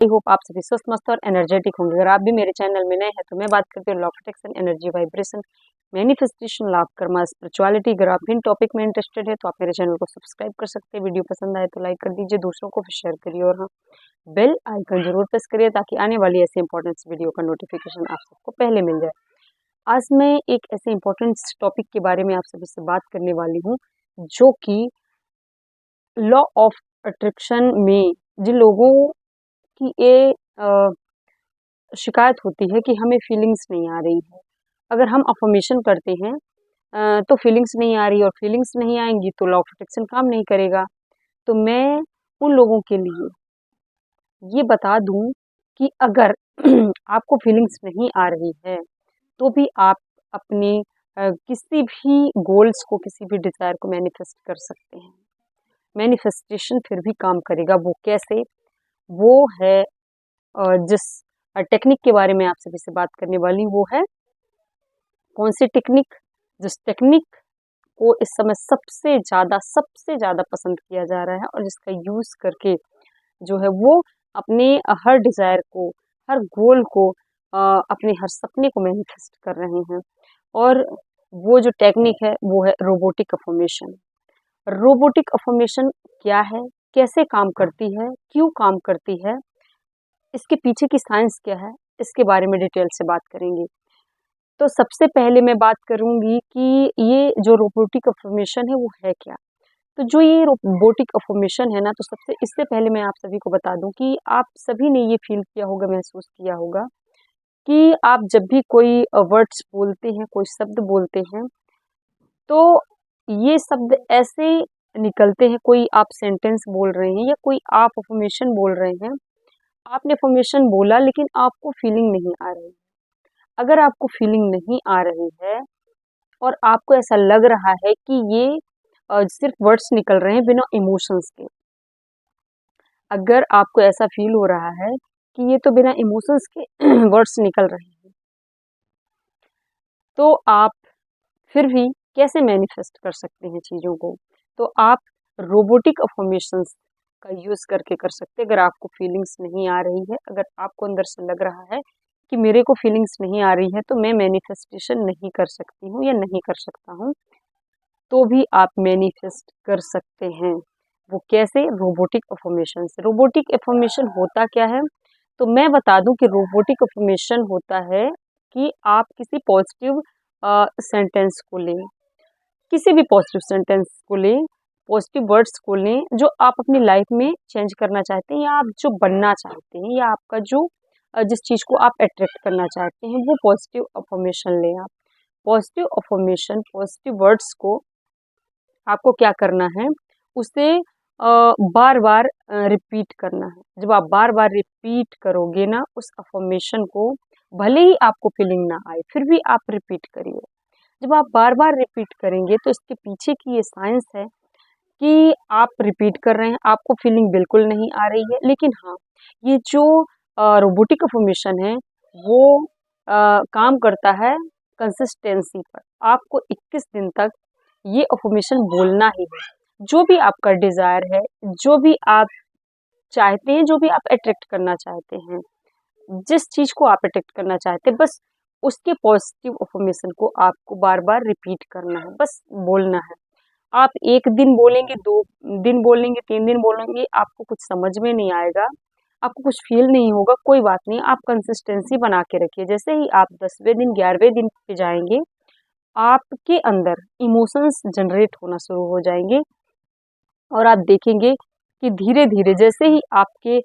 I hope आप सभी स्वस्थ मस्त और एनर्जेटिक होंगे। अगर आप भी मेरे चैनल में नए हैं तो मैं बात करती हूँ law of attraction, energy, vibration, manifestation, लाभ, कर्मा, स्पिरिचुअलिटी। अगर आप इन टॉपिक में इंटरेस्टेड है तो आप मेरे चैनल को सब्सक्राइब कर सकते हैं। वीडियो पसंद आए तो लाइक कर दीजिए, दूसरों को भी शेयर करिए और हाँ, बेल आइकन जरूर प्रेस करिए ताकि आने वाली ऐसे इंपॉर्टेंट वीडियो का नोटिफिकेशन आप सबको पहले मिल जाए। आज मैं एक ऐसे इंपॉर्टेंट टॉपिक के बारे में आप सभी से बात करने वाली हूँ जो कि लॉ ऑफ अट्रैक्शन में जिन लोगों की ये शिकायत होती है कि हमें फीलिंग्स नहीं आ रही है। अगर हम अफर्मेशन करते हैं तो फीलिंग्स नहीं आ रही और फीलिंग्स नहीं आएंगी तो लॉ ऑफ अट्रैक्शन काम नहीं करेगा। तो मैं उन लोगों के लिए ये बता दूं कि अगर आपको फीलिंग्स नहीं आ रही है तो भी आप अपने किसी भी गोल्स को, किसी भी डिज़ायर को मैनिफेस्ट कर सकते हैं। मैनिफेस्टेशन फिर भी काम करेगा। वो कैसे? वो है जिस टेक्निक के बारे में आप सभी से बात करने वाली, वो है कौन सी टेक्निक? जिस टेक्निक को इस समय सबसे ज़्यादा पसंद किया जा रहा है और जिसका यूज़ करके जो है वो अपने हर डिज़ायर को, हर गोल को, अपने हर सपने को मैनिफेस्ट कर रहे हैं। और वो जो टेक्निक है वो है रोबोटिक अफर्मेशन। रोबोटिक अफर्मेशन क्या है, कैसे काम करती है, क्यों काम करती है, इसके पीछे की साइंस क्या है, इसके बारे में डिटेल से बात करेंगे। तो सबसे पहले मैं बात करूंगी कि ये जो रोबोटिक अफर्मेशन है वो है क्या। तो जो ये रोबोटिक अफर्मेशन है ना, तो सबसे इससे पहले मैं आप सभी को बता दूं कि आप सभी ने ये फील किया होगा, महसूस किया होगा कि आप जब भी कोई वर्ड्स बोलते हैं, कोई शब्द बोलते हैं, तो ये शब्द ऐसे निकलते हैं, कोई आप सेंटेंस बोल रहे हैं या कोई आप अफर्मेशन बोल रहे हैं, आपने अफर्मेशन बोला लेकिन आपको फीलिंग नहीं आ रही। अगर आपको फीलिंग नहीं आ रही है और आपको ऐसा लग रहा है कि ये सिर्फ वर्ड्स निकल रहे हैं बिना इमोशंस के, अगर आपको ऐसा फील हो रहा है कि ये तो बिना इमोशंस के वर्ड्स निकल रहे हैं, तो आप फिर भी कैसे मैनिफेस्ट कर सकते हैं चीज़ों को? तो आप रोबोटिक अफर्मेशंस का यूज़ करके कर सकते हैं। अगर आपको फीलिंग्स नहीं आ रही है, अगर आपको अंदर से लग रहा है कि मेरे को फीलिंग्स नहीं आ रही है तो मैं मैनिफेस्टेशन नहीं कर सकती हूँ या नहीं कर सकता हूँ, तो भी आप मैनिफेस्ट कर सकते हैं। वो कैसे? रोबोटिक अफर्मेशन से। रोबोटिक अफर्मेशन होता क्या है? तो मैं बता दूं कि रोबोटिक अफर्मेशन होता है कि आप किसी पॉजिटिव सेंटेंस को लें, किसी भी पॉजिटिव सेंटेंस को लें, पॉजिटिव वर्ड्स को लें जो आप अपनी लाइफ में चेंज करना चाहते हैं या आप जो बनना चाहते हैं या आपका जो जिस चीज़ को आप अट्रैक्ट करना चाहते हैं, वो पॉजिटिव अफर्मेशन लें। आप पॉजिटिव अफर्मेशन, पॉजिटिव वर्ड्स को आपको क्या करना है, उसे बार बार रिपीट करना है। जब आप बार बार रिपीट करोगे ना उस अफर्मेशन को, भले ही आपको फीलिंग ना आए फिर भी आप रिपीट करिए। जब आप बार बार रिपीट करेंगे तो इसके पीछे की ये साइंस है कि आप रिपीट कर रहे हैं, आपको फीलिंग बिल्कुल नहीं आ रही है, लेकिन हाँ, ये जो रोबोटिक अफर्मेशन है वो काम करता है कंसिस्टेंसी पर। आपको 21 दिन तक ये अफर्मेशन बोलना ही है। जो भी आपका डिज़ायर है, जो भी आप चाहते हैं, जो भी आप अट्रैक्ट करना चाहते हैं, जिस चीज़ को आप अट्रैक्ट करना चाहते हैं, बस उसके पॉजिटिव अफर्मेशन को आपको बार-बार रिपीट करना है, बस बोलना है। आप 1 दिन बोलेंगे, 2 दिन बोलेंगे, 3 दिन बोलेंगे, आपको कुछ समझ में नहीं आएगा, आपको कुछ फ़ील नहीं होगा, कोई बात नहीं, आप कंसिस्टेंसी बना के रखिए। जैसे ही आप 10वें दिन, 11वें दिन पे जाएँगे, आपके अंदर इमोशंस जनरेट होना शुरू हो जाएँगे और आप देखेंगे कि धीरे-धीरे जैसे ही आपके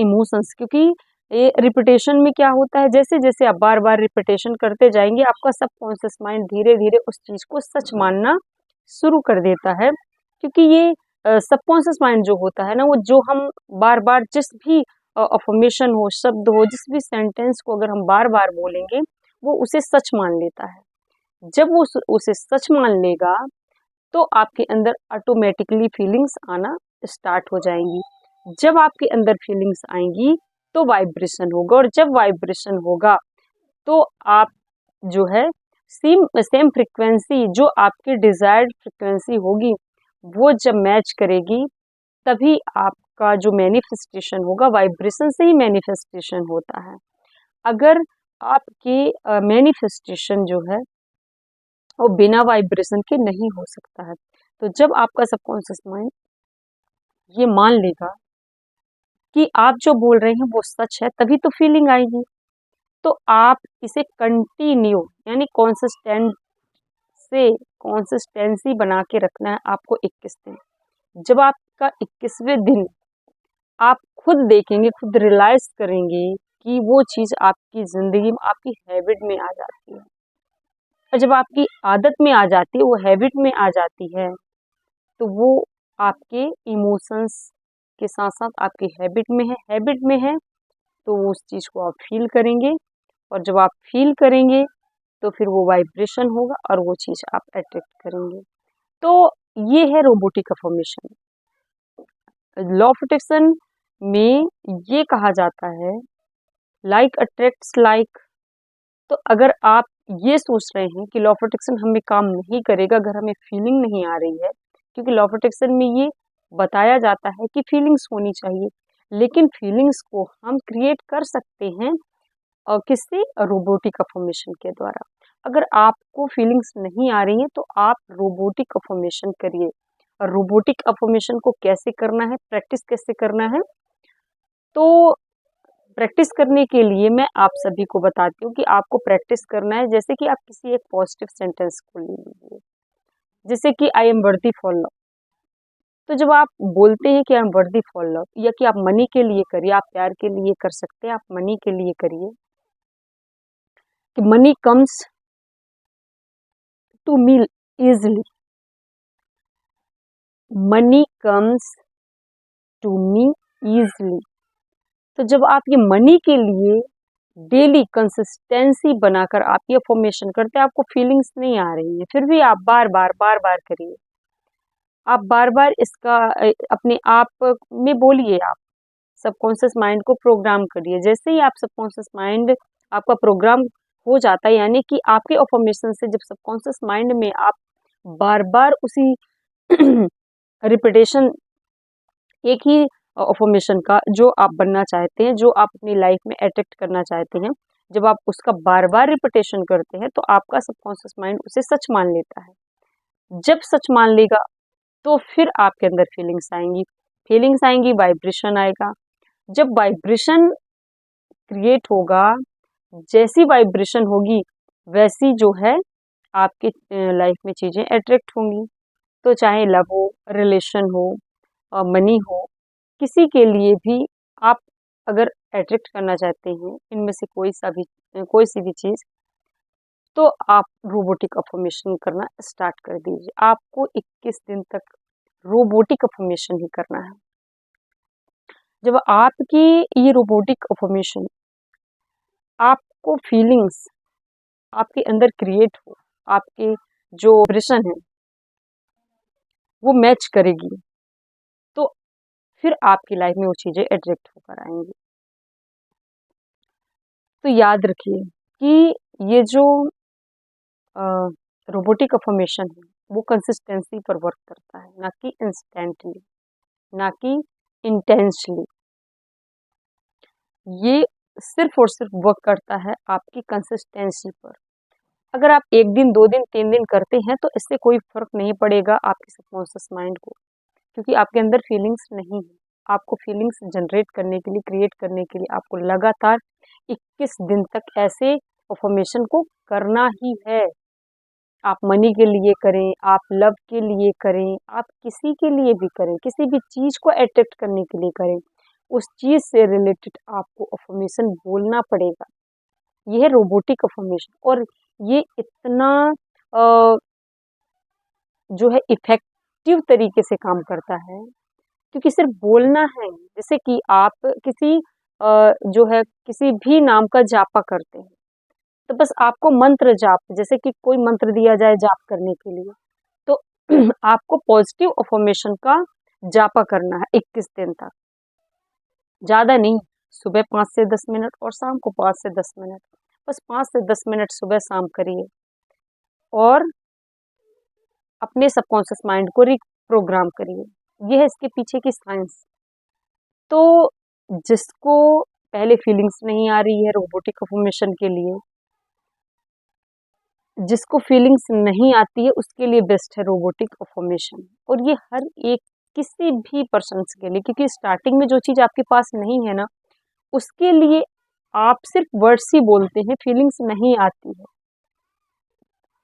इमोशंस, क्योंकि ये रिपिटेशन में क्या होता है, जैसे-जैसे आप बार-बार रिपिटेशन करते जाएँगे, आपका सबकॉन्शियस माइंड धीरे-धीरे उस चीज़ को सच मानना शुरू कर देता है। क्योंकि ये सबकॉन्शियस माइंड जो होता है ना, वो जो हम बार-बार जिस भी अफ़र्मेशन हो, शब्द हो, जिस भी सेंटेंस को अगर हम बार-बार बोलेंगे, वो उसे सच मान लेता है। जब वो उसे सच मान लेगा तो आपके अंदर ऑटोमेटिकली फीलिंग्स आना स्टार्ट हो जाएंगी। जब आपके अंदर फीलिंग्स आएंगी तो वाइब्रेशन होगा और जब वाइब्रेशन होगा तो आप जो है सेम सेम फ्रिक्वेंसी, जो आपकी डिजायर्ड फ्रिक्वेंसी होगी, वो जब मैच करेगी तभी आप आपका जो मैनिफेस्टेशन होगा वाइब्रेशन से ही मैनिफेस्टेशन होता है। अगर आपकी मैनिफेस्टेशन जो है वो बिना वाइब्रेशन के नहीं हो सकता है। तो जब आपका सबकॉन्शियस माइंड ये मान लेगा कि आप जो बोल रहे हैं वो सच है, तभी तो फीलिंग आएगी। तो आप इसे कंटिन्यू यानी कंसिस्टेंसी बना के रखना है आपको 21 दिन। जब आपका 21वें दिन आप खुद देखेंगे, खुद रियलाइज करेंगे कि वो चीज़ आपकी ज़िंदगी में, आपकी हैबिट में आ जाती है। और जब आपकी आदत में आ जाती है, वो हैबिट में आ जाती है, तो वो आपके इमोशंस के साथ-साथ आपकी हैबिट में है, तो उस चीज़ को आप फ़ील करेंगे और जब आप फ़ील करेंगे, तो फिर वो वाइब्रेशन होगा और वो चीज़ आप अट्रैक्ट करेंगे। तो ये है robotic affirmation. Law of attraction में ये कहा जाता है लाइक अट्रैक्ट्स लाइक। तो अगर आप ये सोच रहे हैं कि लॉ ऑफ अट्रैक्शन हम में काम नहीं करेगा अगर हमें फीलिंग नहीं आ रही है, क्योंकि लॉ ऑफ अट्रैक्शन में ये बताया जाता है कि फीलिंग्स होनी चाहिए, लेकिन फीलिंग्स को हम क्रिएट कर सकते हैं किससे? रोबोटिक अफर्मेशन के द्वारा। अगर आपको फीलिंग्स नहीं आ रही हैं तो आप रोबोटिक अफर्मेशन करिए। और रोबोटिक अफर्मेशन को कैसे करना है, प्रैक्टिस कैसे करना है, तो प्रैक्टिस करने के लिए मैं आप सभी को बताती हूँ कि आपको प्रैक्टिस करना है। जैसे कि आप किसी एक पॉजिटिव सेंटेंस को ले लीजिए, जैसे कि आई एम वर्दी फॉर लव। तो जब आप बोलते हैं कि आई एम वर्दी फॉर लव, या कि आप मनी के लिए करिए, आप प्यार के लिए कर सकते हैं, आप मनी के लिए करिए कि money comes to me easily, money comes to me easily. तो जब आप ये मनी के लिए डेली कंसिस्टेंसी बनाकर आप ये फॉर्मेशन करते हैं, आपको फीलिंग्स नहीं आ रही है, फिर भी आप बार बार करिए। आप बार बार इसका अपने आप में बोलिए, आप सबकॉन्शियस माइंड को प्रोग्राम करिए। जैसे ही आप सबकॉन्शियस माइंड आपका प्रोग्राम हो जाता है, यानी कि आपके अफर्मेशन से जब सबकॉन्शियस माइंड में आप बार बार उसी रिपीटेशन एक ही अफर्मेशन का जो आप बनना चाहते हैं, जो आप अपनी लाइफ में अट्रैक्ट करना चाहते हैं, जब आप उसका बार बार रिपीटेशन करते हैं तो आपका सबकॉन्शियस माइंड उसे सच मान लेता है। जब सच मान लेगा तो फिर आपके अंदर फीलिंग्स आएंगी, वाइब्रेशन आएगा। जब वाइब्रेशन क्रिएट होगा, जैसी वाइब्रेशन होगी वैसी जो है आपके लाइफ में चीज़ें अट्रैक्ट होंगी। तो चाहे लव हो, रिलेशन हो, मनी हो, किसी के लिए भी आप अगर अट्रैक्ट करना चाहते हैं इनमें से कोई सी भी चीज़, तो आप रोबोटिक अफर्मेशन करना स्टार्ट कर दीजिए। आपको 21 दिन तक रोबोटिक अफर्मेशन ही करना है। जब आपकी ये रोबोटिक अफर्मेशन आपको फीलिंग्स आपके अंदर क्रिएट हो, आपके जो वाइब्रेशन है वो मैच करेगी, तो फिर आपकी लाइफ में वो चीज़ें अट्रैक्ट होकर आएंगी। तो याद रखिए कि ये जो रोबोटिक अफर्मेशन है वो कंसिस्टेंसी पर वर्क करता है, ना कि इंस्टेंटली, ना कि इंटेंशली। ये सिर्फ और सिर्फ वर्क करता है आपकी कंसिस्टेंसी पर। अगर आप 1 दिन, 2 दिन, 3 दिन करते हैं तो इससे कोई फ़र्क नहीं पड़ेगा आपके सबकॉन्शियस माइंड को, क्योंकि आपके अंदर फीलिंग्स नहीं है। आपको फीलिंग्स जनरेट करने के लिए, क्रिएट करने के लिए आपको लगातार 21 दिन तक ऐसे अफ़र्मेशन को करना ही है। आप मनी के लिए करें, आप लव के लिए करें, आप किसी के लिए भी करें, किसी भी चीज़ को अट्रैक्ट करने के लिए करें, उस चीज़ से रिलेटेड आपको अफ़र्मेशन बोलना पड़ेगा। ये है रोबोटिक अफ़र्मेशन, और ये इतना अ, जो है इफ़ेक्टिव तरीके से काम करता है, क्योंकि सिर्फ बोलना है। जैसे कि आप जो है किसी भी नाम का जापा करते हैं, तो बस आपको मंत्र जाप, जैसे कि कोई मंत्र दिया जाए जाप करने के लिए, तो आपको पॉजिटिव अफर्मेशन का जापा करना है 21 दिन तक, ज़्यादा नहीं। सुबह 5 से 10 मिनट और शाम को 5 से 10 मिनट, बस 5 से 10 मिनट सुबह शाम करिए और अपने सबकॉन्शियस माइंड को रिप्रोग्राम करिए। ये है इसके पीछे की साइंस। तो जिसको पहले फीलिंग्स नहीं आ रही है रोबोटिक अफर्मेशन के लिए, जिसको फीलिंग्स नहीं आती है उसके लिए बेस्ट है रोबोटिक अफर्मेशन। और ये हर एक किसी भी पर्सन के लिए, क्योंकि स्टार्टिंग में जो चीज़ आपके पास नहीं है ना, उसके लिए आप सिर्फ वर्ड्स ही बोलते हैं, फीलिंग्स नहीं आती है।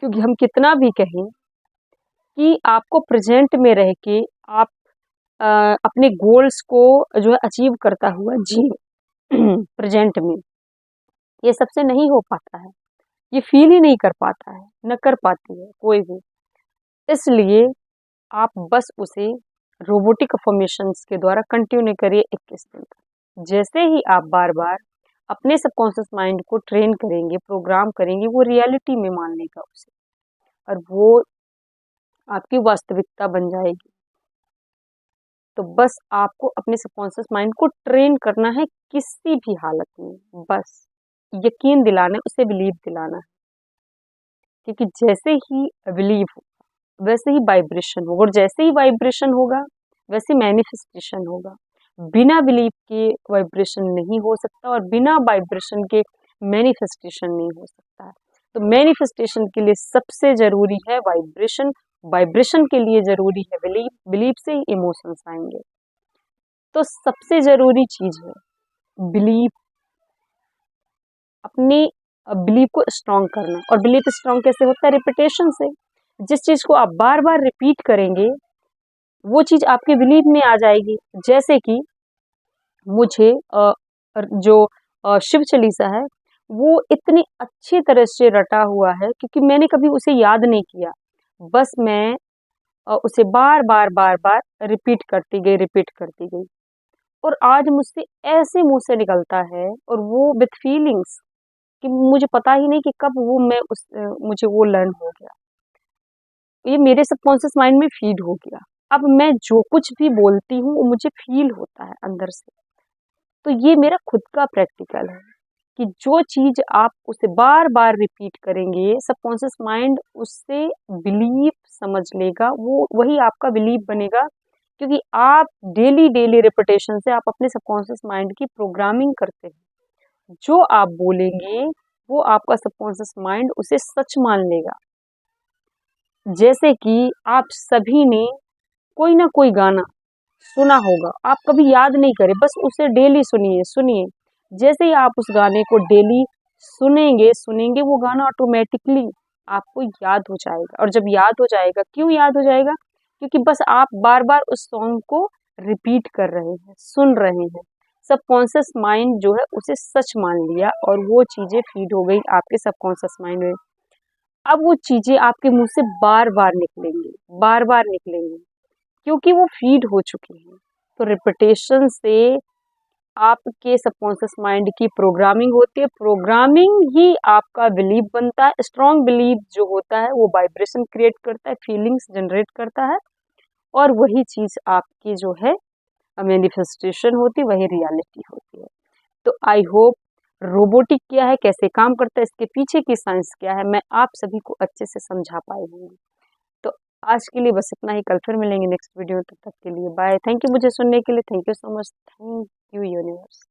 क्योंकि हम कितना भी कहें कि आपको प्रेजेंट में रह के आप अपने गोल्स को जो है अचीव करता हुआ जी प्रेजेंट में, ये सबसे नहीं हो पाता है, ये फील ही नहीं कर पाता है, न कर पाती है कोई भी। इसलिए आप बस उसे रोबोटिक अफर्मेशंस के द्वारा कंटिन्यू करिए 21 दिन तक। जैसे ही आप बार बार अपने सबकॉन्शियस माइंड को ट्रेन करेंगे, प्रोग्राम करेंगे, वो रियलिटी में मान लेगा उसे, और वो आपकी वास्तविकता बन जाएगी। तो बस आपको अपने सबकॉन्शियस माइंड को ट्रेन करना है किसी भी हालत में, बस यकीन दिलाना है, उसे बिलीव दिलाना है। क्योंकि जैसे ही बिलीव होगा वैसे ही वाइब्रेशन होगा, और जैसे ही वाइब्रेशन होगा वैसे मैनिफेस्टेशन होगा। बिना बिलीव के वाइब्रेशन नहीं हो सकता, और बिना वाइब्रेशन के मैनिफेस्टेशन नहीं हो सकता है। तो मैनिफेस्टेशन के लिए सबसे जरूरी है वाइब्रेशन, वाइब्रेशन के लिए जरूरी है बिलीव, बिलीव से ही इमोशंस आएंगे। तो सबसे जरूरी चीज है बिलीव, अपनी बिलीव को स्ट्रॉन्ग करना। और बिलीव स्ट्रॉन्ग कैसे होता है? रिपीटेशन से। जिस चीज को आप बार बार रिपीट करेंगे वो चीज आपके बिलीव में आ जाएगी। जैसे कि मुझे जो शिव चालीसा है वो इतनी अच्छी तरह से रटा हुआ है, क्योंकि मैंने कभी उसे याद नहीं किया, बस मैं उसे बार बार बार बार रिपीट करती गई, रिपीट करती गई, और आज मुझसे ऐसे मुंह से निकलता है, और वो विथ फीलिंग्स, कि मुझे पता ही नहीं कि कब वो मैं मुझे वो लर्न हो गया, ये मेरे सबकॉन्शियस माइंड में फीड हो गया। अब मैं जो कुछ भी बोलती हूँ वो मुझे फील होता है अंदर से। तो ये मेरा खुद का प्रैक्टिकल है कि जो चीज आप उसे बार बार रिपीट करेंगे सबकॉन्शियस माइंड उससे बिलीव समझ लेगा, वो वही आपका बिलीव बनेगा। क्योंकि आप डेली डेली रिपीटेशन से आप अपने सबकॉन्शियस माइंड की प्रोग्रामिंग करते हैं। जो आप बोलेंगे वो आपका सबकॉन्शियस माइंड उसे सच मान लेगा। जैसे कि आप सभी ने कोई ना कोई गाना सुना होगा, आप कभी याद नहीं करें, बस उसे डेली सुनिए सुनिए। जैसे ही आप उस गाने को डेली सुनेंगे सुनेंगे वो गाना ऑटोमेटिकली आपको याद हो जाएगा। और जब याद हो जाएगा, क्यों याद हो जाएगा? क्योंकि बस आप बार बार उस सॉन्ग को रिपीट कर रहे हैं, सुन रहे हैं। सबकॉन्शियस माइंड जो है उसे सच मान लिया, और वो चीजें फीड हो गई आपके सबकॉन्शियस माइंड में। अब वो चीजें आपके मुंह से बार बार निकलेंगी, बार बार निकलेंगी, क्योंकि वो फीड हो चुकी है। तो रिपीटेशन से आपके सबकॉन्शियस माइंड की प्रोग्रामिंग होती है, प्रोग्रामिंग ही आपका बिलीव बनता है। स्ट्रॉन्ग बिलीव जो होता है वो वाइब्रेशन क्रिएट करता है, फीलिंग्स जनरेट करता है, और वही चीज आपकी जो है मैनिफेस्टेशन होती है, वही रियलिटी होती है। तो आई होप रोबोटिक क्या है, कैसे काम करता है, इसके पीछे की साइंस क्या है, मैं आप सभी को अच्छे से समझा पाई हूँ। तो आज के लिए बस इतना ही, कल फिर मिलेंगे नेक्स्ट वीडियो, तब तक के लिए बाय। थैंक यू मुझे सुनने के लिए, thank you so much, thank you universe.